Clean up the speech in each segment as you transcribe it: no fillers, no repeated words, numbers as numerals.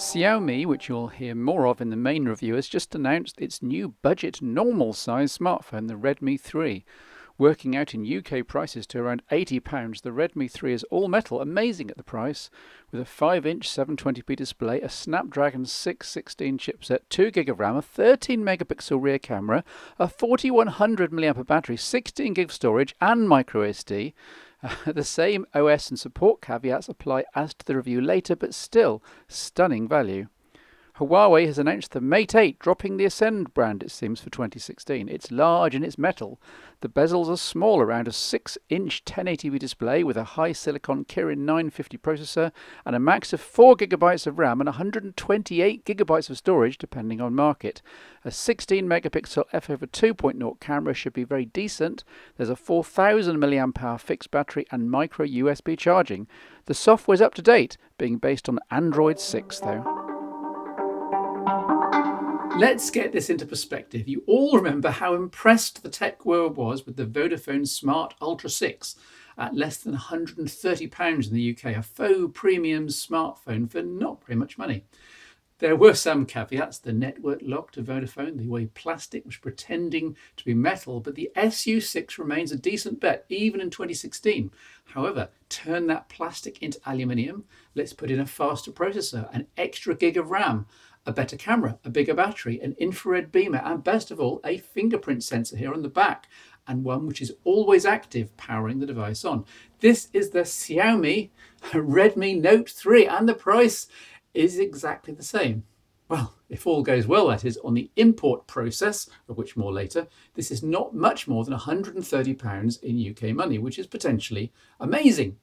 Xiaomi, which you'll hear more of in the main review, has just announced its new budget normal size smartphone, the Redmi 3. Working out in UK prices to around £80, the Redmi 3 is all metal, amazing at the price, with a 5-inch 720p display, a Snapdragon 616 chipset, 2GB of RAM, a 13-megapixel rear camera, a 4100 mAh battery, 16GB storage, and microSD. The same OS and support caveats apply as to the review later, but still, stunning value. Huawei has announced the Mate 8, dropping the Ascend brand, it seems, for 2016. It's large and it's metal. The bezels are small, around a 6-inch 1080p display with a high silicon Kirin 950 processor and a max of 4GB of RAM and 128GB of storage, depending on market. A 16-megapixel f/2.0 camera should be very decent. There's a 4000 mAh fixed battery and micro USB charging. The software's up to date, being based on Android 6, though. Let's get this into perspective. You all remember how impressed the tech world was with the Vodafone Smart Ultra 6 at less than £130 in the UK, a faux premium smartphone for not very much money. There were some caveats. The network lock to Vodafone, the way plastic was pretending to be metal, but the SU6 remains a decent bet, even in 2016. However, turn that plastic into aluminium, let's put in a faster processor, an extra gig of RAM, a better camera, a bigger battery, an infrared beamer, and best of all, a fingerprint sensor here on the back, and one which is always active, powering the device on. This is the Xiaomi Redmi Note 3, and the price is exactly the same. Well, if all goes well, that is, on the import process, of which more later, this is not much more than £130 in UK money, which is potentially amazing.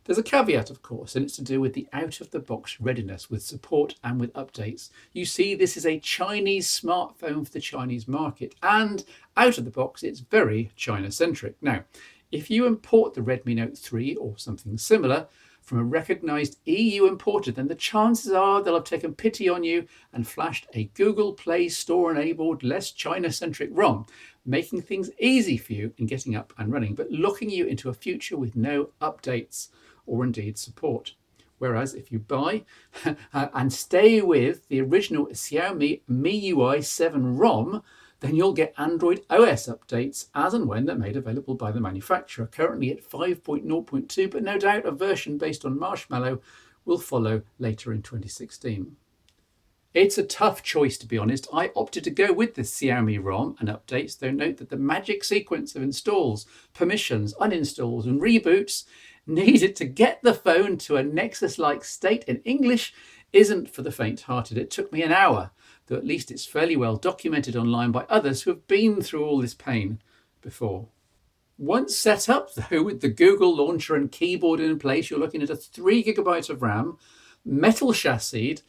There's a caveat, of course, and it's to do with the out-of-the-box readiness with support and with updates. You see, this is a Chinese smartphone for the Chinese market, and out of the box, it's very China-centric. Now, if you import the Redmi Note 3 or something similar from a recognised EU importer, then the chances are they'll have taken pity on you and flashed a Google Play Store-enabled, less China-centric ROM, making things easy for you in getting up and running, but locking you into a future with no updates or indeed support. Whereas if you buy and stay with the original Xiaomi MIUI 7 ROM, then you'll get Android OS updates as and when they're made available by the manufacturer, currently at 5.0.2, but no doubt a version based on Marshmallow will follow later in 2016. It's a tough choice, to be honest. I opted to go with the Xiaomi ROM and updates, though note that the magic sequence of installs, permissions, uninstalls and reboots needed to get the phone to a Nexus-like state in English isn't for the faint-hearted. It took me an hour, though at least it's fairly well documented online by others who have been through all this pain before. Once set up, though, with the Google launcher and keyboard in place, you're looking at a 3GB of RAM, metal chassised,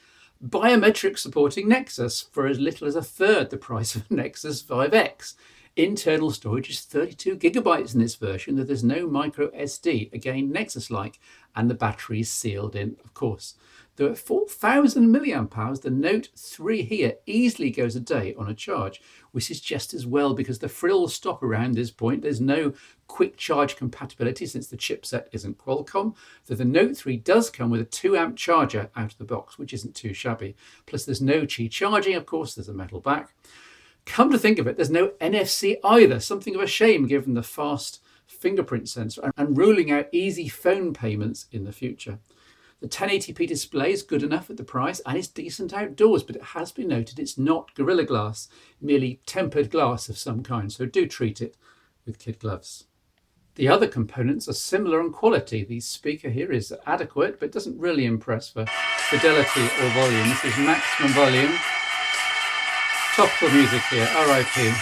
biometric supporting Nexus for as little as a third the price of Nexus 5X. Internal storage is 32GB in this version, though there's no micro SD, again Nexus-like, and the battery is sealed in, of course. Though at 4000 mAh, the Note 3 here easily goes a day on a charge, which is just as well because the frills stop around this point. There's no quick charge compatibility since the chipset isn't Qualcomm, though the Note 3 does come with a 2-amp charger out of the box, which isn't too shabby. Plus there's no Qi charging, of course, there's a metal back. Come to think of it, there's no NFC either, something of a shame given the fast fingerprint sensor and ruling out easy phone payments in the future. The 1080p display is good enough at the price and it's decent outdoors, but it has been noted it's not Gorilla Glass, merely tempered glass of some kind, so do treat it with kid gloves. The other components are similar in quality. The speaker here is adequate, but doesn't really impress for fidelity or volume. This is maximum volume. Topical music here, RIP.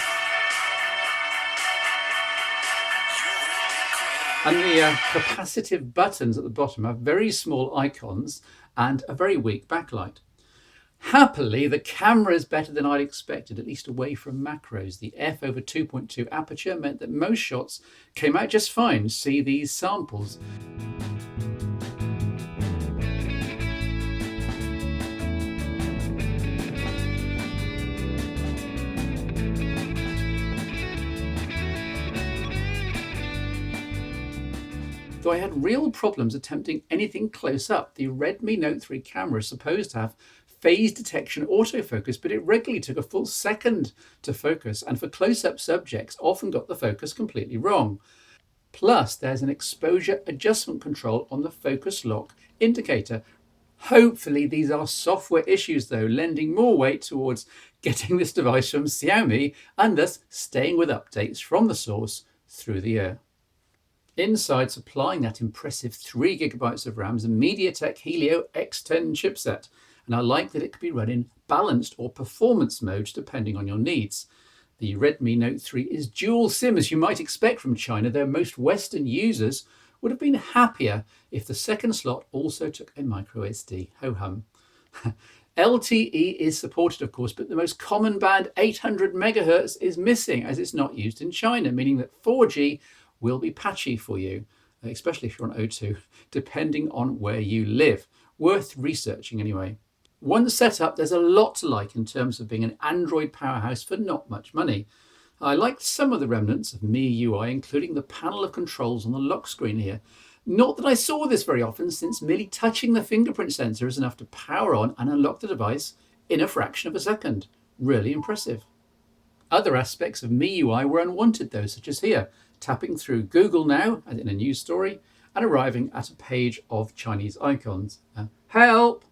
And the capacitive buttons at the bottom have very small icons and a very weak backlight. Happily, the camera is better than I'd expected, at least away from macros. The f/2.2 aperture meant that most shots came out just fine. See these samples. Though I had real problems attempting anything close up. The Redmi Note 3 camera is supposed to have phase detection autofocus, but it regularly took a full second to focus, and for close-up subjects often got the focus completely wrong. Plus, there's an exposure adjustment control on the focus lock indicator. Hopefully these are software issues though, lending more weight towards getting this device from Xiaomi and thus staying with updates from the source through the year. Inside, supplying that impressive 3GB of RAM is a MediaTek Helio X10 chipset, and I like that it could be run in balanced or performance modes depending on your needs. The Redmi Note 3 is dual SIM, as you might expect from China, though most Western users would have been happier if the second slot also took a microSD. Ho-hum. LTE is supported, of course, but the most common band, 800 MHz, is missing as it's not used in China, meaning that 4G will be patchy for you, especially if you're on O2, depending on where you live. Worth researching anyway. Once set up, there's a lot to like in terms of being an Android powerhouse for not much money. I liked some of the remnants of MIUI, including the panel of controls on the lock screen here. Not that I saw this very often, since merely touching the fingerprint sensor is enough to power on and unlock the device in a fraction of a second. Really impressive. Other aspects of MIUI were unwanted though, such as here, tapping through Google Now, as in a news story, and arriving at a page of Chinese icons. Help!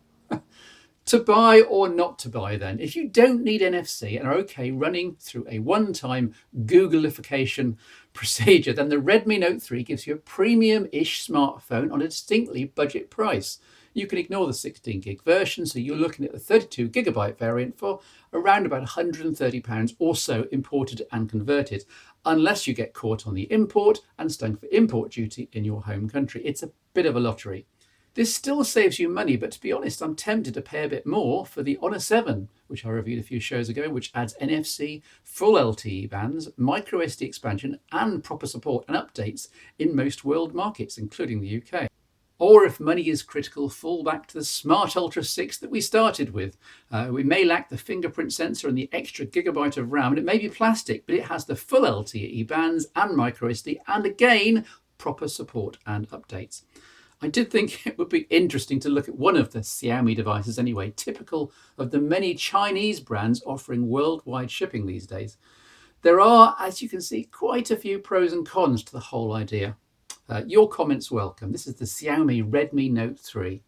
To buy or not to buy then? If you don't need NFC and are okay running through a one-time Googleification procedure, then the Redmi Note 3 gives you a premium-ish smartphone on a distinctly budget price. You can ignore the 16GB version, so you're looking at the 32GB variant for around about £130 or so imported and converted, unless you get caught on the import and stung for import duty in your home country. It's a bit of a lottery. This still saves you money, but to be honest, I'm tempted to pay a bit more for the Honor 7, which I reviewed a few shows ago, which adds NFC, full LTE bands, microSD expansion, and proper support and updates in most world markets, including the UK. Or if money is critical, fall back to the Smart Ultra 6 that we started with. We may lack the fingerprint sensor and the extra gigabyte of RAM, and it may be plastic, but it has the full LTE bands and microSD, and again, proper support and updates. I did think it would be interesting to look at one of the Xiaomi devices anyway, typical of the many Chinese brands offering worldwide shipping these days. There are, as you can see, quite a few pros and cons to the whole idea. Your comments welcome. This is the Xiaomi Redmi Note 3.